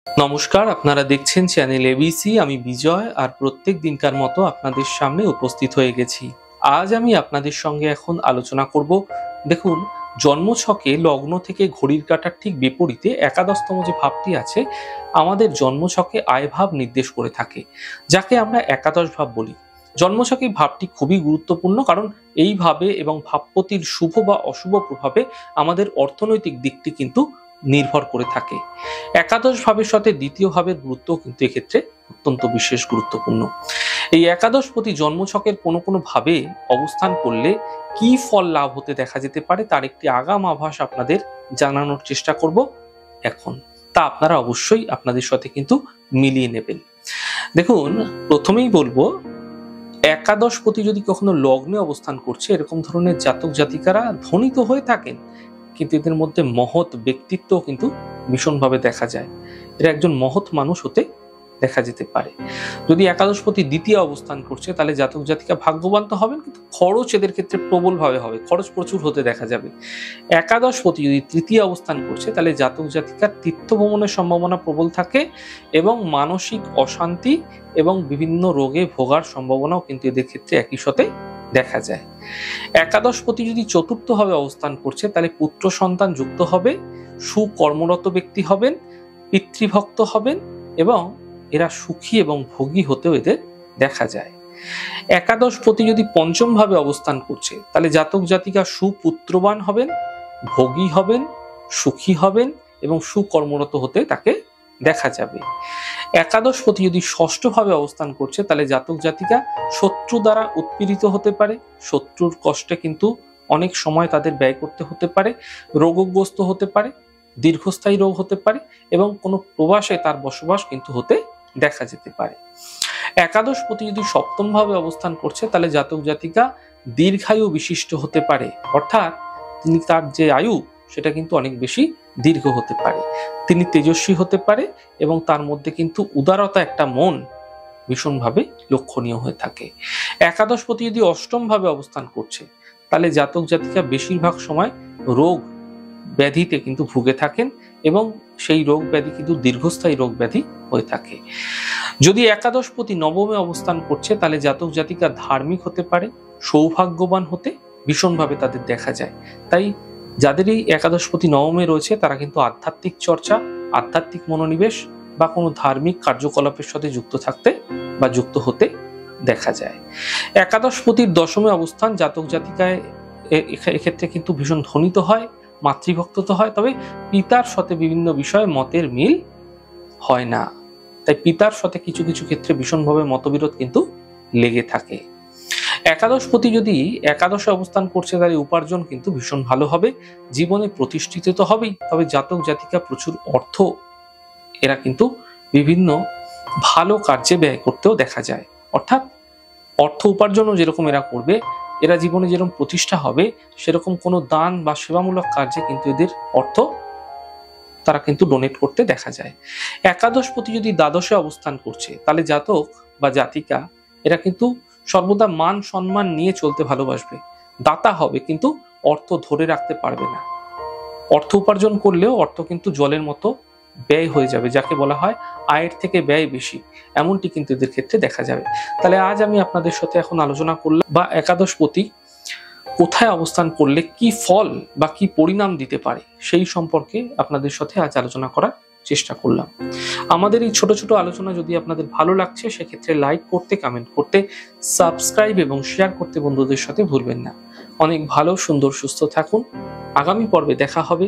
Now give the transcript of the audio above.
নমস্কার, আপনারা দেখছেন চ্যানেল এবিসি। আমি বিজয়, আর প্রত্যেক দিনকার মতো আপনাদের সামনে উপস্থিত হয়ে গেছি। আজ আমি আপনাদের সঙ্গে এখন আলোচনা করব। দেখুন, জন্মছকে লগ্ন থেকে ঘড়ির কাঁটার ঠিক বিপরীতে একাদশতম যে ভাবটি আছে, আমাদের জন্মছকে আয় ভাব নির্দেশ করে থাকে, যাকে আমরা একাদশ ভাব বলি। জন্মছকে ভাবটি খুবই গুরুত্বপূর্ণ, কারণ এই ভাবে এবং ভাবপতির শুভ বা অশুভ প্রভাবে আমাদের অর্থনৈতিক দিকটি কিন্তু নির্ভর করে থাকে। একাদশ ভাবের সাথে দ্বিতীয় ভাবের গুরুত্ব কিন্তু এক্ষেত্রে অত্যন্ত বিশেষ গুরুত্বপূর্ণ। এই একাদশপতি জন্মছকের কোনো কোনো ভাবে অবস্থান করলে কি ফল লাভ হতে দেখা যেতে পারে, তার একটি আগাম আভাস আপনাদের জানানোর চেষ্টা করব এখন। তা আপনারা অবশ্যই আপনাদের সাথে কিন্তু মিলিয়ে নেবেন। দেখুন, প্রথমেই বলবো, একাদশপতি যদি কখনো লগ্নে অবস্থান করছে, এরকম ধরনের জাতক জাতিকারা ধনী তো হয়ে থাকেন, কিন্তু এদের মধ্যে মহৎ ব্যক্তিত্ব কিন্তু ভীষণভাবে দেখা যায়। এরা একজন মহৎ মানুষ হতে দেখা যেতে পারে। যদি একাদশপতি দ্বিতীয় অবস্থান করছে, তাহলে জাতক জাতিকা ভাগ্যবান তো হবেন, কিন্তু খরচ এদের ক্ষেত্রে প্রবলভাবে হবে, খরচ প্রচুর হতে দেখা যাবে। একাদশপতি যদি তৃতীয় অবস্থান করছে, তাহলে জাতক জাতিকার তীর্থ ভ্রমণের সম্ভাবনা প্রবল থাকে এবং মানসিক অশান্তি এবং বিভিন্ন রোগে ভোগার সম্ভাবনাও কিন্তু এদের ক্ষেত্রে একই সাথে দেখা যায়। একাদশপতি যদি চতুর্থভাবে অবস্থান করছে, তাহলে পুত্র সন্তান যুক্ত হবে, সুকর্মরত ব্যক্তি হবেন, পিতৃভক্ত হবেন এবং এরা সুখী এবং ভোগী হতেও এদের দেখা যায়। একাদশপতি যদি পঞ্চম ভাবে অবস্থান করছে, তাহলে জাতক জাতিকা সুপুত্রবান হবেন, ভোগী হবেন, সুখী হবেন এবং সুকর্মরত হতে তাকে দেখা যাবে। একাদশপতি যদি ষষ্ঠ ভাবে অবস্থান করছে, তাহলে জাতক জাতিকা শত্রু দ্বারা উৎপীড়িত হতে পারে, শত্রুর কষ্টে কিন্তু অনেক সময় তাদের ব্যয় করতে হতে পারে, রোগগ্রস্ত হতে পারে, দীর্ঘস্থায়ী রোগ হতে পারে এবং কোনো প্রবাসে তার বসবাস কিন্তু হতে দেখা যেতে পারে। একাদশপতি যদি সপ্তম ভাবে অবস্থান করছে, তাহলে জাতক জাতিকা দীর্ঘায়ু বিশিষ্ট হতে পারে, অর্থাৎ তিনি তার যে আয়ু সেটা কিন্তু অনেক বেশি দীর্ঘ হতে পারে, তিনি তেজস্বী হতে পারে এবং তার মধ্যে কিন্তু উদারতা একটা মন ভীষণভাবে লক্ষণীয় হয়ে থাকে। একাদশপতি যদি অষ্টম ভাবে অবস্থান করছে, তাহলে জাতক জাতিকা বেশিরভাগ সময় রোগ ব্যাধিতে কিন্তু ভুগে থাকেন এবং সেই রোগ ব্যাধি কিন্তু দীর্ঘস্থায়ী রোগ ব্যাধি হয়ে থাকে। যদি একাদশপতি নবমে অবস্থান করছে, তাহলে জাতক জাতিকা ধার্মিক হতে পারে, সৌভাগ্যবান হতে ভীষণভাবে তাদের দেখা যায়। তাই যাদের এই একাদশপতি নবমে রয়েছে, তারা কিন্তু আধ্যাত্মিক চর্চা, আধ্যাত্মিক মনোনিবেশ বা কোনো ধার্মিক কার্যকলাপের সাথে যুক্ত থাকতে বা যুক্ত হতে দেখা যায়। একাদশপতির দশমে অবস্থান জাতক জাতিকায় এক্ষেত্রে কিন্তু ভীষণ ধনিত হয়, মাতৃভক্ত তো হয়, তবে পিতার সাথে বিভিন্ন বিষয়ে মতের মিল হয় না। তাই পিতার সাথে কিছু কিছু ক্ষেত্রে ভীষণভাবে মতবিরোধ কিন্তু লেগে থাকে। একাদশপতি যদি একাদশে অবস্থান করছে, তাহলে উপার্জন কিন্তু ভীষণ ভালো হবে, জীবনে প্রতিষ্ঠিত তো হবেই, তবে জাতক জাতিকা প্রচুর অর্থ এরা কিন্তু বিভিন্ন ভালো কার্যে ব্যয় করতেও দেখা যায়। অর্থাৎ অর্থ উপার্জনও যেরকম এরা করবে, এরা জীবনে যেরকম প্রতিষ্ঠা হবে, সেরকম কোনো দান বা সেবামূলক কার্যে কিন্তু এদের অর্থ তারা কিন্তু ডোনেট করতে দেখা যায়। একাদশপতি যদি দ্বাদশে অবস্থান করছে, তাহলে জাতক বা জাতিকা এরা কিন্তু সর্বদা মান সম্মান নিয়ে চলতে ভালোবাসবে, দাতা হবে, কিন্তু অর্থ ধরে রাখতে পারবে না। অর্থ উপার্জন করলেও অর্থ কিন্তু জলের মতো ব্যয় হয়ে যাবে, যাকে বলা হয় আয়ের থেকে ব্যয় বেশি, এমনটি কিন্তু এদের ক্ষেত্রে দেখা যাবে। তাহলে আজ আমি আপনাদের সাথে এখন আলোচনা করলাম বা একাদশপতি কোথায় অবস্থান করলে কি ফল বা কি পরিণাম দিতে পারে সেই সম্পর্কে আপনাদের সাথে আজ আলোচনা করার চেষ্টা করলাম। আমাদের এই ছোট ছোট আলোচনা যদি আপনাদের ভালো লাগছে, সেক্ষেত্রে লাইক করতে, কমেন্ট করতে, সাবস্ক্রাইব এবং শেয়ার করতে বন্ধুদের সাথে ভুলবেন না। অনেক ভালো, সুন্দর, সুস্থ থাকুন। আগামী পর্বে দেখা হবে।